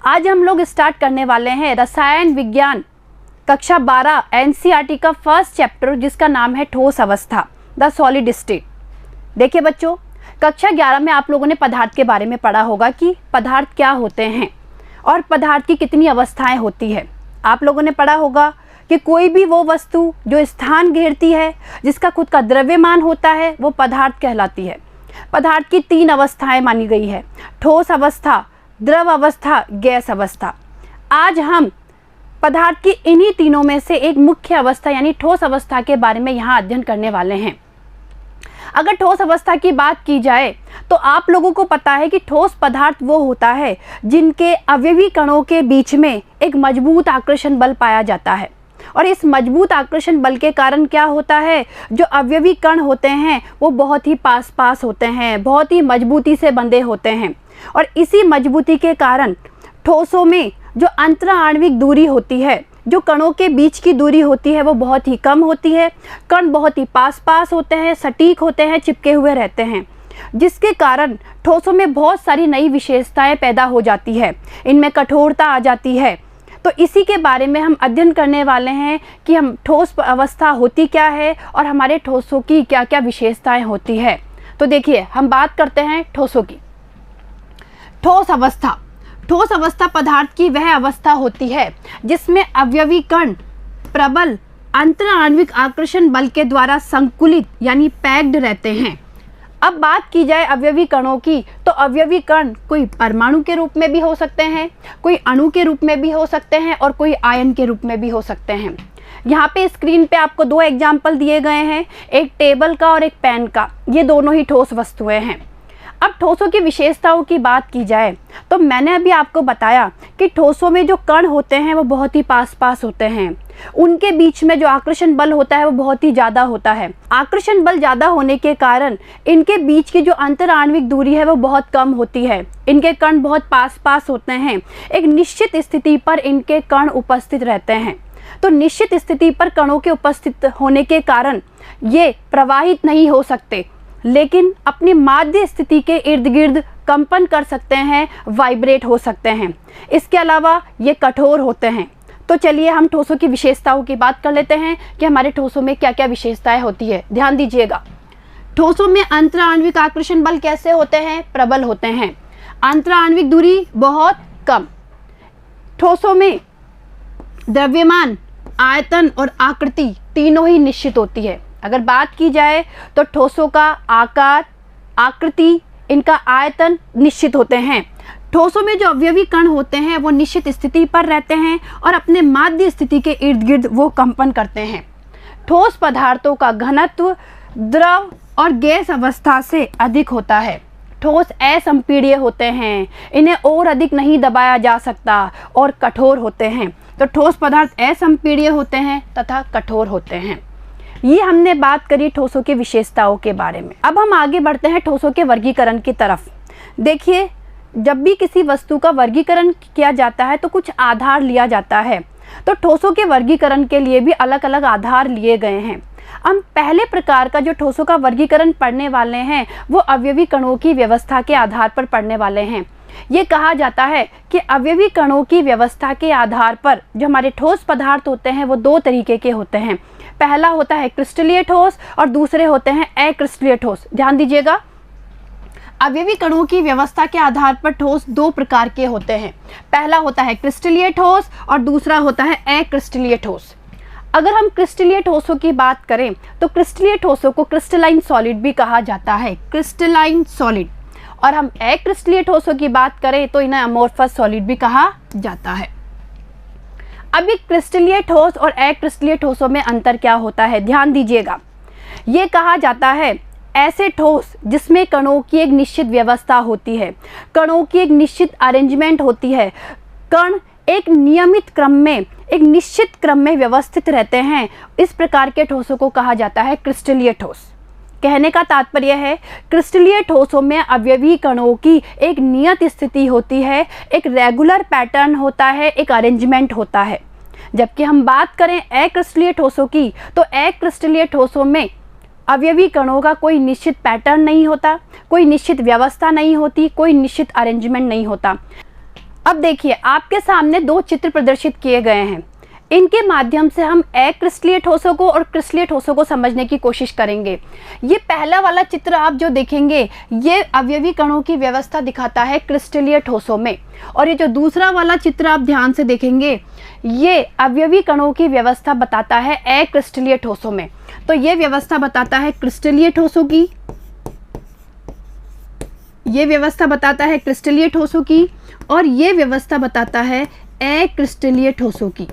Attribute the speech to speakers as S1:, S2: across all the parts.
S1: आज हम लोग स्टार्ट करने वाले हैं रसायन विज्ञान कक्षा 12 एनसीईआरटी का फर्स्ट चैप्टर, जिसका नाम है ठोस अवस्था, द सॉलिड स्टेट। देखिए बच्चों, कक्षा 11 में आप लोगों ने पदार्थ के बारे में पढ़ा होगा कि पदार्थ क्या होते हैं और पदार्थ की कितनी अवस्थाएं होती है। आप लोगों ने पढ़ा होगा कि कोई भी वो वस्तु जो स्थान घेरती है, जिसका खुद का द्रव्यमान होता है, वो पदार्थ कहलाती है। पदार्थ की 3 अवस्थाएं मानी गई है: ठोस अवस्था, द्रव अवस्था, गैस अवस्था। आज हम पदार्थ की इन्हीं तीनों में से एक मुख्य अवस्था यानी ठोस अवस्था के बारे में यहाँ अध्ययन करने वाले हैं। अगर ठोस अवस्था की बात की जाए तो आप लोगों को पता है कि ठोस पदार्थ वो होता है जिनके अवयवी कणों के बीच में एक मजबूत आकर्षण बल पाया जाता है। और इस मजबूत आकर्षण बल के कारण क्या होता है, जो अवयवी कण होते हैं वो बहुत ही पास होते हैं, बहुत ही मजबूती से बंधे होते हैं। और इसी मजबूती के कारण ठोसों में जो अंतराण्विक दूरी होती है, जो कणों के बीच की दूरी होती है, वो बहुत ही कम होती है। कण बहुत ही पास होते हैं, सटीक होते हैं, चिपके हुए रहते हैं, जिसके कारण ठोसों में बहुत सारी नई विशेषताएं पैदा हो जाती है। इनमें कठोरता आ जाती है। तो इसी के बारे में हम अध्ययन करने वाले हैं कि हम ठोस अवस्था होती क्या है और हमारे ठोसों की क्या क्या विशेषताएं होती है। तो देखिए, हम बात करते हैं ठोसों की। ठोस अवस्था, ठोस अवस्था पदार्थ की वह अवस्था होती है जिसमें अवयवी कण प्रबल अंतराण्विक आकर्षण बल के द्वारा संकुलित यानी पैक्ड रहते हैं। अब बात की जाए अवयवी कणों की, तो अवयवी कण कोई परमाणु के रूप में भी हो सकते हैं, कोई अणु के रूप में भी हो सकते हैं और कोई आयन के रूप में भी हो सकते हैं। यहाँ पे स्क्रीन पे आपको 2 एग्जाम्पल दिए गए हैं, एक टेबल का और एक पेन का। ये दोनों ही ठोस वस्तुएं हैं। अब ठोसों की विशेषताओं की बात की जाए तो मैंने अभी आपको बताया कि ठोसों में जो कण होते हैं वो बहुत ही पास होते हैं। उनके बीच में जो आकर्षण बल होता है वो बहुत ही ज़्यादा होता है। आकर्षण बल ज़्यादा होने के कारण इनके बीच की जो अंतराण्विक दूरी है वो बहुत कम होती है। इनके कण बहुत पास होते हैं। एक निश्चित स्थिति पर इनके कण उपस्थित रहते हैं। तो निश्चित स्थिति पर कणों के उपस्थित होने के कारण ये प्रवाहित नहीं हो सकते, लेकिन अपनी माध्य स्थिति के इर्द गिर्द कंपन कर सकते हैं, वाइब्रेट हो सकते हैं। इसके अलावा ये कठोर होते हैं। तो चलिए हम ठोसों की विशेषताओं की बात कर लेते हैं कि हमारे ठोसों में क्या क्या विशेषताएं होती है। ध्यान दीजिएगा, ठोसों में अंतराण्विक आकर्षण बल कैसे होते हैं? प्रबल होते हैं। अंतराण्विक दूरी बहुत कम। ठोसों में द्रव्यमान, आयतन और आकृति तीनों ही निश्चित होती है। अगर बात की जाए तो ठोसों का आकार, आकृति, इनका आयतन निश्चित होते हैं। ठोसों में जो अवयवी कण होते हैं वो निश्चित स्थिति पर रहते हैं और अपने माध्य स्थिति के इर्द गिर्द वो कंपन करते हैं। ठोस पदार्थों का घनत्व द्रव और गैस अवस्था से अधिक होता है। ठोस असंपीड्य होते हैं, इन्हें और अधिक नहीं दबाया जा सकता और कठोर होते हैं। तो ठोस पदार्थ असंपीड्य होते हैं तथा कठोर होते हैं। ये हमने बात करी ठोसों की विशेषताओं के बारे में। अब हम आगे बढ़ते हैं ठोसों के वर्गीकरण की तरफ। देखिए, जब भी किसी वस्तु का वर्गीकरण किया जाता है तो कुछ आधार लिया जाता है। तो ठोसों के वर्गीकरण के लिए भी अलग अलग आधार लिए गए हैं। हम पहले प्रकार का जो ठोसों का वर्गीकरण पढ़ने वाले हैं वो अवयवी कणों की व्यवस्था के आधार पर पढ़ने वाले हैं। ये कहा जाता है कि अवयवी कणों की व्यवस्था के आधार पर जो हमारे ठोस पदार्थ होते हैं वो 2 तरीके के होते हैं। पहला होता है क्रिस्टलीय ठोस और दूसरे होते हैं अक्रिस्टलीय ठोस। ध्यान दीजिएगा, अवयवी कणों की व्यवस्था के आधार पर ठोस 2 प्रकार के होते हैं। पहला होता है क्रिस्टलीय ठोस और दूसरा होता है अक्रिस्टलीय ठोस। अगर हम क्रिस्टलीय ठोसों की बात करें तो क्रिस्टलीय ठोसों को क्रिस्टलाइन सॉलिड भी कहा जाता है, क्रिस्टलाइन सॉलिड। और हम अक्रिस्टलीय ठोसों की बात करें तो इन्हें अमोर्फस सॉलिड भी कहा जाता है। अभी क्रिस्टलीय ठोस और अक्रिस्टलीय ठोसों में अंतर क्या होता है, ध्यान दीजिएगा। ये कहा जाता है ऐसे ठोस जिसमें कणों की एक निश्चित व्यवस्था होती है, कणों की एक निश्चित अरेंजमेंट होती है, कण एक नियमित क्रम में, एक निश्चित क्रम में व्यवस्थित रहते हैं। इस प्रकार के ठोसों को कहा जाता है क्रिस्टलीय ठोस। कहने का तात्पर्य है क्रिस्टलीय ठोसों में अवयवी कणों की एक नियत स्थिति होती है, एक रेगुलर पैटर्न होता है, एक अरेंजमेंट होता है। जबकि हम बात करें अक्रिस्टलीय ठोसों की तो अक्रिस्टलीय ठोसों में अवयवी कणों का कोई निश्चित पैटर्न नहीं होता, कोई निश्चित व्यवस्था नहीं होती, कोई निश्चित अरेंजमेंट नहीं होता। अब देखिए आपके सामने दो चित्र प्रदर्शित किए गए हैं, इनके माध्यम से हम अक्रिस्टलीय ठोसों को और क्रिस्टलीय ठोसों को समझने की कोशिश करेंगे। ये पहला वाला चित्र आप जो देखेंगे ये अवयवी कणों की व्यवस्था दिखाता है क्रिस्टलीय ठोसों में, और ये जो दूसरा वाला चित्र आप ध्यान से देखेंगे ये अवयवी कणों की व्यवस्था बताता है अक्रिस्टलीय ठोसों में। तो ये व्यवस्था बताता है क्रिस्टलीय ठोसों की, ये व्यवस्था बताता है क्रिस्टलीय ठोसों की, और ये व्यवस्था बताता है अक्रिस्टलीय ठोसों की।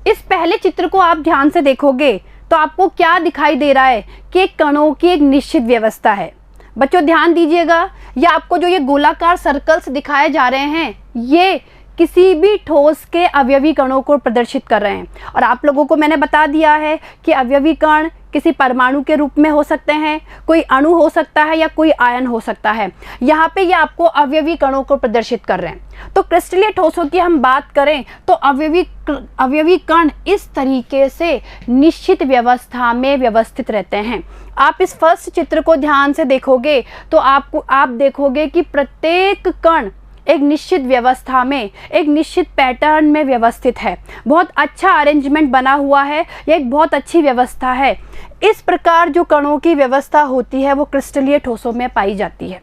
S1: इस पहले चित्र को आप ध्यान से देखोगे तो आपको क्या दिखाई दे रहा है कि कणों की एक निश्चित व्यवस्था है। बच्चों ध्यान दीजिएगा, ये आपको जो ये गोलाकार सर्कल्स दिखाए जा रहे हैं ये किसी भी ठोस के अवयवी कणों को प्रदर्शित कर रहे हैं। और आप लोगों को मैंने बता दिया है कि अवयवी कण किसी परमाणु के रूप में हो सकते हैं, कोई अणु हो सकता है या कोई आयन हो सकता है। यहाँ पे ये आपको अवयवी कणों को प्रदर्शित कर रहे हैं। तो क्रिस्टलीय ठोसों की हम बात करें तो अवयवी कण इस तरीके से निश्चित व्यवस्था में व्यवस्थित रहते हैं। आप इस फर्स्ट चित्र को ध्यान से देखोगे तो आप देखोगे कि प्रत्येक कण एक निश्चित व्यवस्था में, एक निश्चित पैटर्न में व्यवस्थित है। बहुत अच्छा अरेंजमेंट बना हुआ है, यह एक बहुत अच्छी व्यवस्था है। इस प्रकार जो कणों की व्यवस्था होती है वो क्रिस्टलीय ठोसों में पाई जाती है।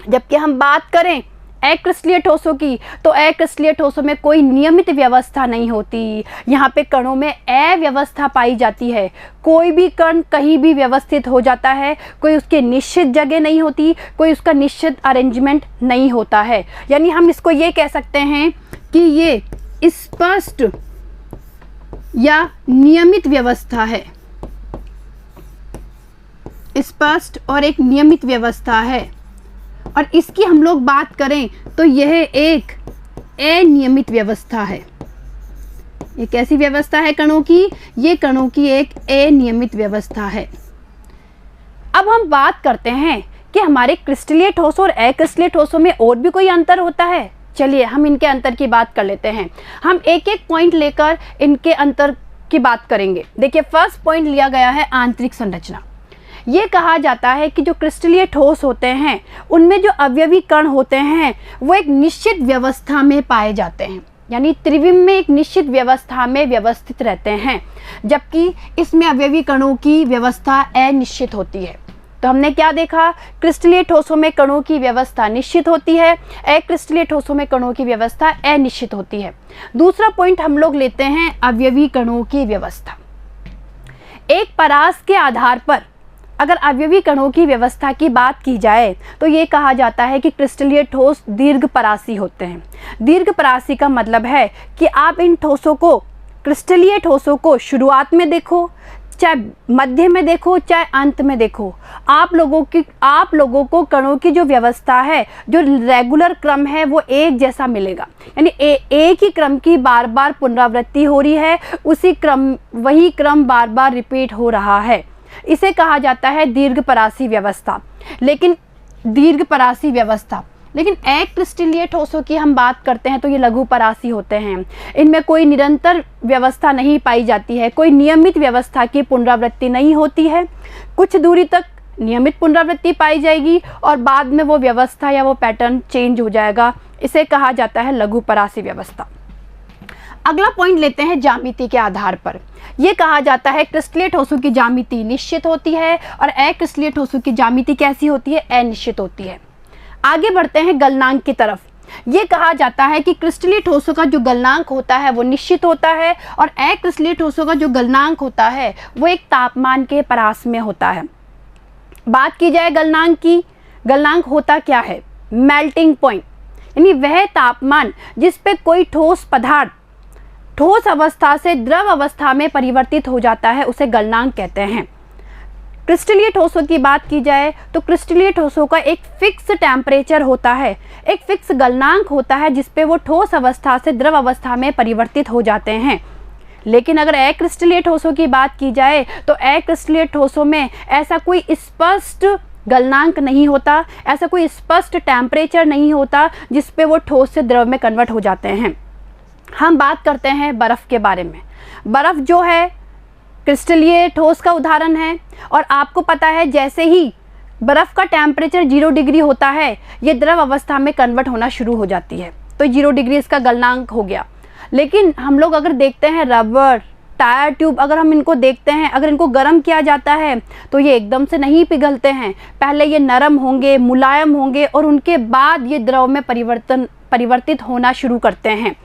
S1: जबकि हम बात करें अक्रिस्टलीय ठोसों की तो अक्रिस्टलीय ठोसों में कोई नियमित व्यवस्था नहीं होती। यहाँ पे कणों में अव्यवस्था पाई जाती है। कोई भी कण कहीं भी व्यवस्थित हो जाता है, कोई उसकी निश्चित जगह नहीं होती, कोई उसका निश्चित अरेंजमेंट नहीं होता है। यानी हम इसको ये कह सकते हैं कि ये स्पष्ट या नियमित व्यवस्था है, स्पष्ट और एक नियमित व्यवस्था है। और इसकी हम लोग बात करें तो यह एक अनियमित व्यवस्था है। ये कैसी व्यवस्था है कणों की? ये कणों की एक अनियमित व्यवस्था है। अब हम बात करते हैं कि हमारे क्रिस्टलीय ठोसों और अक्रिस्टलीय ठोसों में और भी कोई अंतर होता है। चलिए हम इनके अंतर की बात कर लेते हैं। हम एक एक पॉइंट लेकर इनके अंतर की बात करेंगे। देखिए फर्स्ट पॉइंट लिया गया है आंतरिक संरचना। ये कहा जाता है कि जो क्रिस्टलीय ठोस होते हैं उनमें जो अवयवी कण होते हैं वो एक निश्चित व्यवस्था में पाए जाते हैं, यानी त्रिविम में एक निश्चित व्यवस्था में व्यवस्थित रहते हैं, जबकि इसमें अवयवी कणों की व्यवस्था अनिश्चित होती है। तो हमने क्या देखा? क्रिस्टलीय ठोसों में कणों की व्यवस्था निश्चित होती है, अक्रिस्टलीय ठोसों में कणों की व्यवस्था अनिश्चित होती है। दूसरा पॉइंट हम लोग लेते हैं अवयवी कणों की व्यवस्था। एक परास के आधार पर अगर अवयवी कणों की व्यवस्था की बात की जाए तो ये कहा जाता है कि क्रिस्टलीय ठोस दीर्घ परासी होते हैं। दीर्घ परासी का मतलब है कि आप इन ठोसों को, क्रिस्टलीय ठोसों को शुरुआत में देखो, चाहे मध्य में देखो, चाहे अंत में देखो, आप लोगों को कणों की जो व्यवस्था है, जो रेगुलर क्रम है वो एक जैसा मिलेगा। यानी एक ही क्रम की बार बार पुनरावृत्ति हो रही है, वही क्रम बार बार रिपीट हो रहा है। इसे कहा जाता है दीर्घ परासी व्यवस्था। लेकिन अक्रिस्टलीय ठोसों की हम बात करते हैं तो ये लघु परासी होते हैं। इनमें कोई निरंतर व्यवस्था नहीं पाई जाती है, कोई नियमित व्यवस्था की पुनरावृत्ति नहीं होती है। कुछ दूरी तक नियमित पुनरावृत्ति पाई जाएगी और बाद में वो व्यवस्था या वो पैटर्न चेंज हो जाएगा। इसे कहा जाता है लघु परासी व्यवस्था। अगला पॉइंट लेते हैं ज्यामिति के आधार पर। यह कहा जाता है क्रिस्टलीय ठोसों की ज्यामिति निश्चित होती है और अक्रिस्टलीय ठोसों की ज्यामिति कैसी होती है? अनिश्चित होती है। आगे बढ़ते हैं गलनांक की तरफ। ये कहा जाता है कि क्रिस्टलीय ठोसों का जो गलनांक होता है वो निश्चित होता है और अक्रिस्टलीय ठोसों का जो गलनांक होता है वो एक तापमान के परास में होता है। बात की जाए गलनांक की, गलनांक होता क्या है? मेल्टिंग पॉइंट, यानी वह तापमान जिस पे कोई ठोस पदार्थ ठोस अवस्था से द्रव अवस्था में परिवर्तित हो जाता है, उसे गलनांक कहते हैं। क्रिस्टलीय ठोसों की बात की जाए तो क्रिस्टलीय ठोसों का एक फिक्स टेम्परेचर होता है, एक फिक्स गलनांक होता है जिस पे वो ठोस अवस्था से द्रव अवस्था में परिवर्तित हो जाते हैं। लेकिन अगर अक्रिस्टलीय ठोसों की बात की जाए तो अक्रिस्टलीय ठोसों में ऐसा कोई स्पष्ट गलनांक नहीं होता, ऐसा कोई स्पष्ट टेम्परेचर नहीं होता जिस पे वो ठोस से द्रव में कन्वर्ट हो जाते हैं। हम बात करते हैं बर्फ़ के बारे में। बर्फ़ जो है क्रिस्टलीय ठोस का उदाहरण है। और आपको पता है जैसे ही बर्फ़ का टेम्परेचर 0 डिग्री होता है ये द्रव अवस्था में कन्वर्ट होना शुरू हो जाती है, तो 0 डिग्री इसका गलनांक हो गया। लेकिन हम लोग अगर देखते हैं रबर, टायर ट्यूब, अगर हम इनको देखते हैं, अगर इनको गर्म किया जाता है तो ये एकदम से नहीं पिघलते हैं, पहले ये नरम होंगे, मुलायम होंगे और उनके बाद ये द्रव में परिवर्तित होना शुरू करते हैं।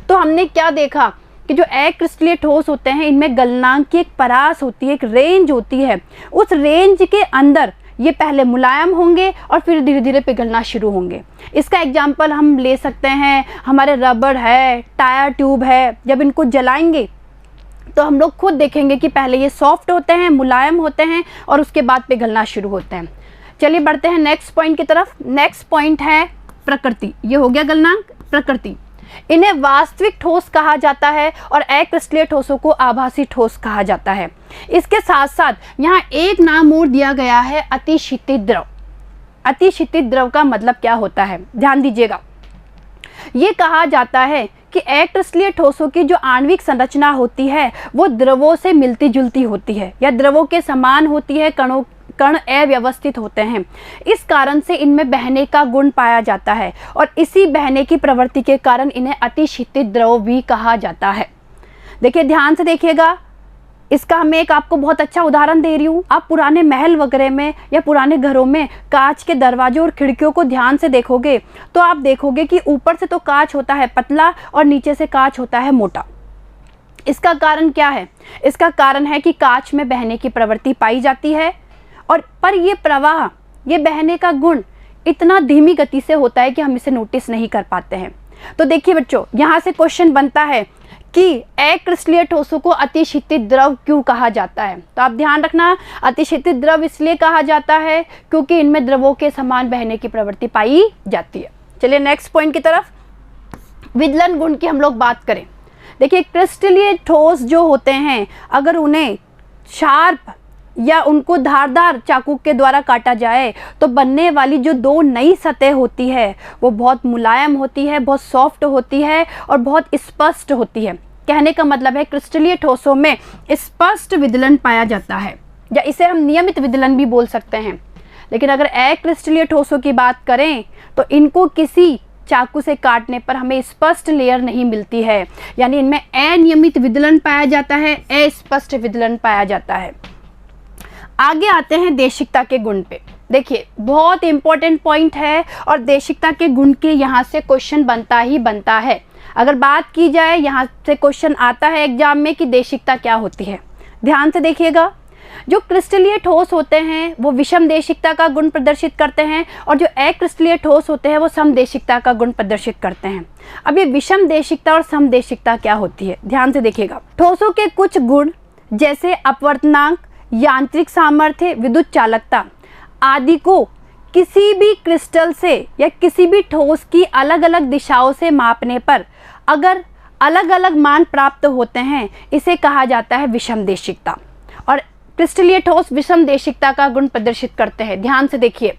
S1: तो हमने क्या देखा कि जो अक्रिस्टलीय ठोस होते हैं इनमें गलनांक की एक परास होती है, एक रेंज होती है। उस रेंज के अंदर ये पहले मुलायम होंगे और फिर धीरे धीरे पिघलना शुरू होंगे। इसका एग्जाम्पल हम ले सकते हैं, हमारे रबर है, टायर ट्यूब है, जब इनको जलाएंगे तो हम लोग खुद देखेंगे कि पहले ये सॉफ्ट होते हैं, मुलायम होते हैं और उसके बाद पिघलना शुरू होते हैं। चलिए बढ़ते हैं नेक्स्ट पॉइंट की तरफ। नेक्स्ट पॉइंट है प्रकृति। ये हो गया गलनांक, प्रकृति। इन्हें वास्तविक ठोस कहा जाता है और अक्रिस्टलीय ठोसों को आभासी ठोस कहा जाता है। इसके साथ साथ यहाँ एक नाम और दिया गया है, अतिशीतित द्रव। अतिशीतित द्रव का मतलब क्या होता है, ध्यान दीजिएगा। ये कहा जाता है कि अक्रिस्टलीय ठोसों की जो आणविक संरचना होती है वो द्रवों से मिलती जुलती होती है या द्रवों के समान होती है, कण अव्यवस्थित होते हैं। इस कारण से इनमें बहने का गुण पाया जाता है और इसी बहने की प्रवृत्ति के कारण इन्हें अतिशीतित द्रव भी कहा जाता है। देखिए ध्यान से देखिएगा, इसका मैं एक आपको बहुत अच्छा उदाहरण दे रही हूँ। आप पुराने महल वगैरह में या पुराने घरों में कांच के दरवाजों और खिड़कियों को ध्यान से देखोगे तो आप देखोगे कि ऊपर से तो कांच होता है पतला और नीचे से कांच होता है मोटा। इसका कारण क्या है? इसका कारण है कि कांच में बहने की प्रवृत्ति पाई जाती है और पर ये प्रवाह, ये बहने का गुण इतना धीमी गति से होता है कि हम इसे नोटिस नहीं कर पाते हैं। तो देखिए बच्चों, यहाँ से क्वेश्चन बनता है कि अक्रिस्टलीय ठोसों को अतिशीतित द्रव क्यों कहा जाता है? तो आप ध्यान रखना, अतिशीतित द्रव इसलिए कहा जाता है क्योंकि इनमें द्रवों के समान बहने की प्रवृत्ति पाई जाती है। चलिए नेक्स्ट पॉइंट की तरफ। विदलन गुण की हम लोग बात करें। देखिए क्रिस्टलीय ठोस जो होते हैं अगर उन्हें शार्प या उनको धारदार चाकू के द्वारा काटा जाए तो बनने वाली जो दो नई सतह होती है वो बहुत मुलायम होती है, बहुत सॉफ्ट होती है और बहुत स्पष्ट होती है। कहने का मतलब है क्रिस्टलीय ठोसों में स्पष्ट विदलन पाया जाता है या इसे हम नियमित विदलन भी बोल सकते हैं। लेकिन अगर अक्रिस्टलीय ठोसों की बात करें तो इनको किसी चाकू से काटने पर हमें स्पष्ट लेयर नहीं मिलती है, यानी इनमें अनियमित विदलन पाया जाता है, अस्पष्ट विदलन पाया जाता है। आगे आते हैं देशिकता के गुण पे। देखिए बहुत इंपॉर्टेंट पॉइंट है और देशिकता के गुण के यहाँ से क्वेश्चन बनता ही बनता है। अगर बात की जाए, यहाँ से क्वेश्चन आता है एग्जाम में कि देशिकता क्या होती है। ध्यान से देखिएगा, जो क्रिस्टलीय ठोस होते हैं वो विषम देशिकता का गुण प्रदर्शित करते हैं और जो अक्रिस्टलीय ठोस होते हैं वो समदेशिकता का गुण प्रदर्शित करते हैं। अब ये विषम देशिकता और समदेशिकता क्या होती है, ध्यान से देखिएगा। ठोसों के कुछ गुण जैसे अपवर्तनांक, यांत्रिक सामर्थ्य, विद्युत चालकता आदि को किसी भी क्रिस्टल से या किसी भी ठोस की अलग अलग दिशाओं से मापने पर अगर अलग अलग मान प्राप्त होते हैं इसे कहा जाता है विषम देशिकता। और क्रिस्टलीय ठोस विषम देशिकता का गुण प्रदर्शित करते हैं। ध्यान से देखिए,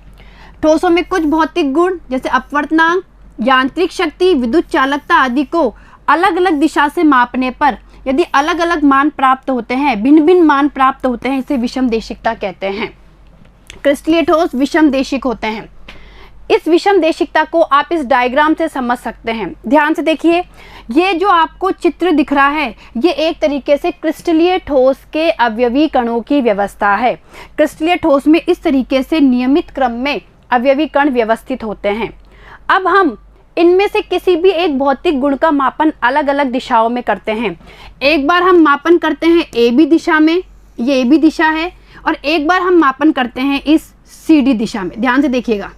S1: ठोसों में कुछ भौतिक गुण जैसे अपवर्तनांक, यांत्रिक शक्ति, विद्युत चालकता आदि को अलग अलग दिशा से मापने पर यदि अलग अलग मान प्राप्त होते हैं, भिन्न भिन्न मान प्राप्त होते हैं, इसे विषम देशिकता कहते हैं। क्रिस्टलीय ठोस विषम देशिक होते हैं। इस विषम देशिकता को आप इस डायग्राम से समझ सकते हैं। ध्यान से देखिए, ये जो आपको चित्र दिख रहा है ये एक तरीके से क्रिस्टलीय ठोस के अवयवी कणों की व्यवस्था है। क्रिस्टलीय ठोस में इस तरीके से नियमित क्रम में अवयवी कण व्यवस्थित होते हैं। अब हम इनमें से किसी भी एक भौतिक गुण का मापन अलग अलग दिशाओं में करते हैं। एक बार हम मापन करते हैं ए बी दिशा में, ये ए बी दिशा है, और एक बार हम मापन करते हैं इस सी डी दिशा में। ध्यान से देखिएगा,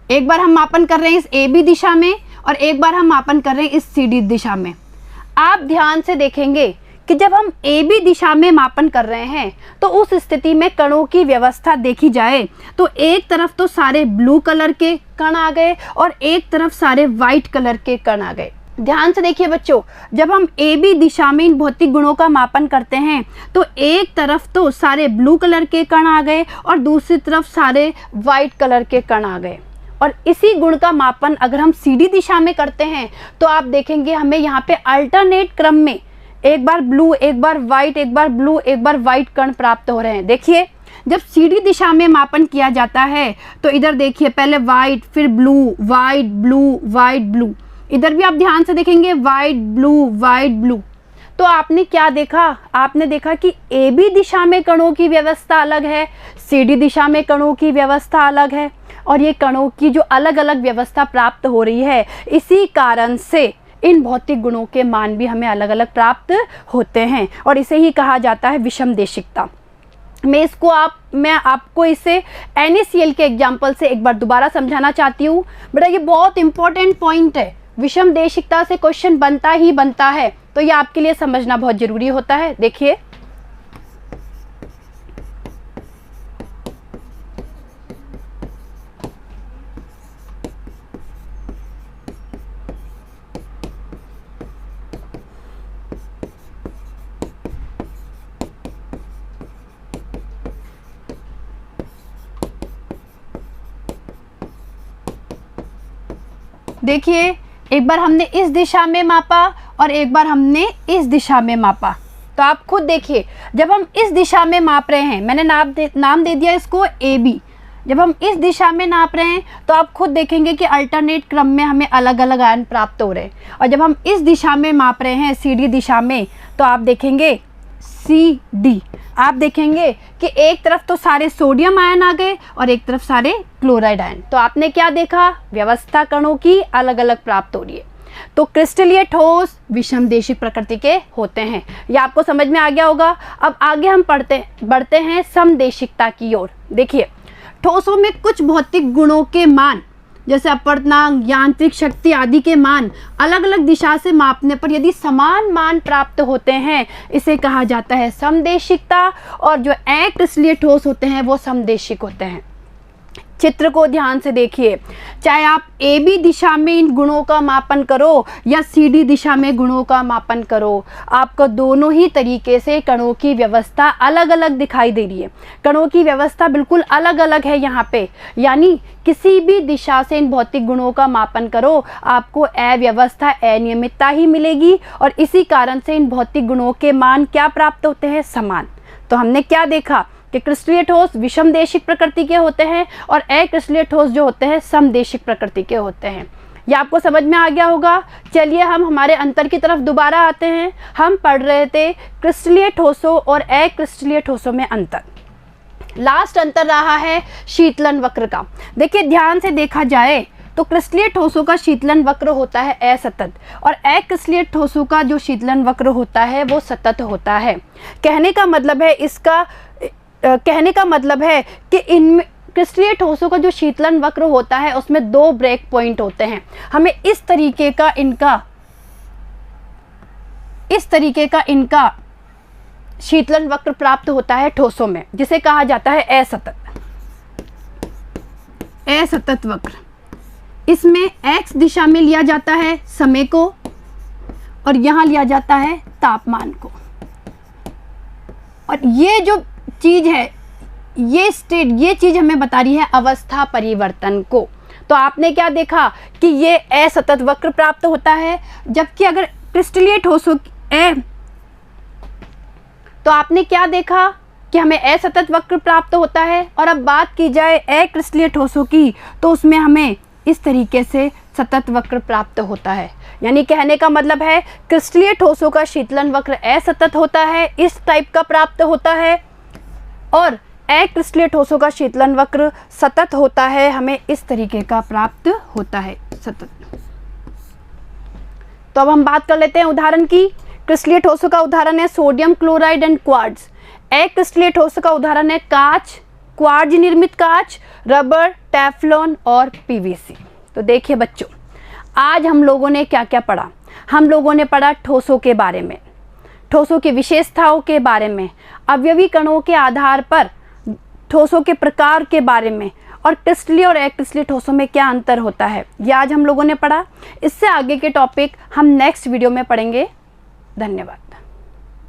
S1: एक बार हम मापन कर रहे हैं इस ए बी दिशा में और एक बार हम मापन कर रहे हैं इस सी डी दिशा में। आप ध्यान से देखेंगे कि जब हम ए बी दिशा में मापन कर रहे हैं तो उस स्थिति में कणों की व्यवस्था देखी जाए तो एक तरफ तो सारे ब्लू कलर के कण आ गए और एक तरफ सारे वाइट कलर के कण आ गए। ध्यान से देखिए बच्चों, जब हम ए बी दिशा में इन भौतिक गुणों का मापन करते हैं तो एक तरफ तो सारे ब्लू कलर के कण आ गए और दूसरी तरफ सारे वाइट कलर के कण आ गए। और इसी गुण का मापन अगर हम सी डी दिशा में करते हैं तो आप देखेंगे हमें यहाँ पे अल्टरनेट क्रम में एक बार ब्लू, एक बार वाइट, एक बार ब्लू, एक बार वाइट कण प्राप्त हो रहे हैं। देखिए जब सीधी दिशा में मापन किया जाता है तो इधर देखिए पहले वाइट, फिर blue, white blue, white blue, इधर भी आप ध्यान से देखेंगे वाइट ब्लू, वाइट ब्लू। तो आपने क्या देखा? आपने देखा कि ए बी दिशा में कणों की व्यवस्था अलग है, सी डी दिशा में कणों की व्यवस्था अलग है, और ये कणों की जो अलग अलग व्यवस्था प्राप्त हो रही है, इसी कारण से इन भौतिक गुणों के मान भी हमें अलग अलग प्राप्त होते हैं, और इसे ही कहा जाता है विषमदेशिकता। मैं आपको इसे NaCl के एग्जाम्पल से एक बार दोबारा समझाना चाहती हूँ। बेटा ये बहुत इंपॉर्टेंट पॉइंट है, विषमदेशिकता से क्वेश्चन बनता ही बनता है, तो ये आपके लिए समझना बहुत जरूरी होता है। देखिए देखिए एक बार हमने इस दिशा में मापा और एक बार हमने इस दिशा में मापा। तो आप खुद देखिए जब हम इस दिशा में माप रहे हैं, मैंने नाम दे दिया इसको AB। जब हम इस दिशा में नाप रहे हैं तो आप खुद देखेंगे कि अल्टरनेट क्रम में हमें अलग अलग आयन प्राप्त हो रहे हैं, और जब हम इस दिशा में माप रहे हैं CD दिशा में तो आप देखेंगे CD, आप देखेंगे कि एक तरफ तो सारे सोडियम आयन आ गए और एक तरफ सारे क्लोराइड आयन। तो आपने क्या देखा? व्यवस्था कणों की अलग अलग प्राप्त हो रही है। तो क्रिस्टलीय ठोस विषमदेशिक प्रकृति के होते हैं, ये आपको समझ में आ गया होगा। अब आगे हम बढ़ते हैं समदेशिकता की ओर। देखिए ठोसों में कुछ भौतिक गुणों के मान जैसे अपवर्तनांक, यांत्रिक शक्ति आदि के मान अलग अलग दिशा से मापने पर यदि समान मान प्राप्त होते हैं, इसे कहा जाता है समदेशिकता। और जो अक्रिस्टलीय ठोस होते हैं वो समदेशिक होते हैं। चित्र को ध्यान से देखिए, चाहे आप AB दिशा में इन गुणों का मापन करो या CD दिशा में गुणों का मापन करो, आपको दोनों ही तरीके से कणों की व्यवस्था अलग अलग दिखाई दे रही है। कणों की व्यवस्था बिल्कुल अलग अलग है यहाँ पे, यानी किसी भी दिशा से इन भौतिक गुणों का मापन करो आपको अव्यवस्था, अनियमितता ही मिलेगी, और इसी कारण से इन भौतिक गुणों के मान क्या प्राप्त होते हैं? समान। तो हमने क्या देखा कि क्रिस्टलीय ठोस विषमदेशिक प्रकृति के होते हैं और अक्रिस्टलीय ठोस जो होते हैं समदेशिक प्रकृति के होते हैं। ये आपको समझ में आ गया होगा। चलिए हम हमारे अंतर की तरफ दोबारा आते हैं। हम पढ़ रहे थे क्रिस्टलीय ठोसों और अक्रिस्टलीय ठोसों में अंतर। लास्ट अंतर रहा है शीतलन वक्र का। देखिए ध्यान से देखा जाए तो क्रिस्टलीय ठोसों का शीतलन वक्र होता है असतत, और अक्रिस्टलीय ठोसों का जो शीतलन वक्र होता है वो सतत होता है। कहने का मतलब है कि इनमें क्रिस्टलीय ठोसों का जो शीतलन वक्र होता है उसमें दो ब्रेक पॉइंट होते हैं। हमें इस तरीके का इनका शीतलन वक्र प्राप्त होता है ठोसों में, जिसे कहा जाता है असतत वक्र। इसमें x दिशा में लिया जाता है समय को और यहाँ लिया जाता है तापमान को, और ये जो चीज है ये चीज हमें बता रही है अवस्था परिवर्तन को। तो आपने क्या देखा कि ये असतत वक्र प्राप्त होता है, जबकि अगर क्रिस्टलीय ठोसों तो आपने क्या देखा कि हमें असतत वक्र प्राप्त होता है। और अब बात की जाए अक्रिस्टलीय ठोसों की तो उसमें हमें इस तरीके से सतत वक्र प्राप्त होता है। यानी कहने का मतलब है क्रिस्टलीय ठोसों का शीतलन वक्र असतत होता है, इस टाइप का प्राप्त होता है, और अक्रिस्टलीय ठोसों का शीतलन वक्र सतत होता है, हमें इस तरीके का प्राप्त होता है सतत। तो अब हम बात कर लेते हैं उदाहरण की। क्रिस्टलीय ठोसों का उदाहरण है सोडियम क्लोराइड एंड क्वार्ट्ज। अक्रिस्टलीय ठोसों का उदाहरण है कांच, क्वार्ट्ज निर्मित कांच, रबर, टेफ्लॉन और PVC। तो देखिए बच्चों, आज हम लोगों ने क्या क्या पढ़ा। हम लोगों ने पढ़ा ठोसों के बारे में, ठोसों की विशेषताओं के बारे में, अवयवी कणों के आधार पर ठोसों के प्रकार के बारे में, और क्रिस्टलीय और अक्रिस्टलीय ठोसों में क्या अंतर होता है, ये आज हम लोगों ने पढ़ा। इससे आगे के टॉपिक हम नेक्स्ट वीडियो में पढ़ेंगे। धन्यवाद।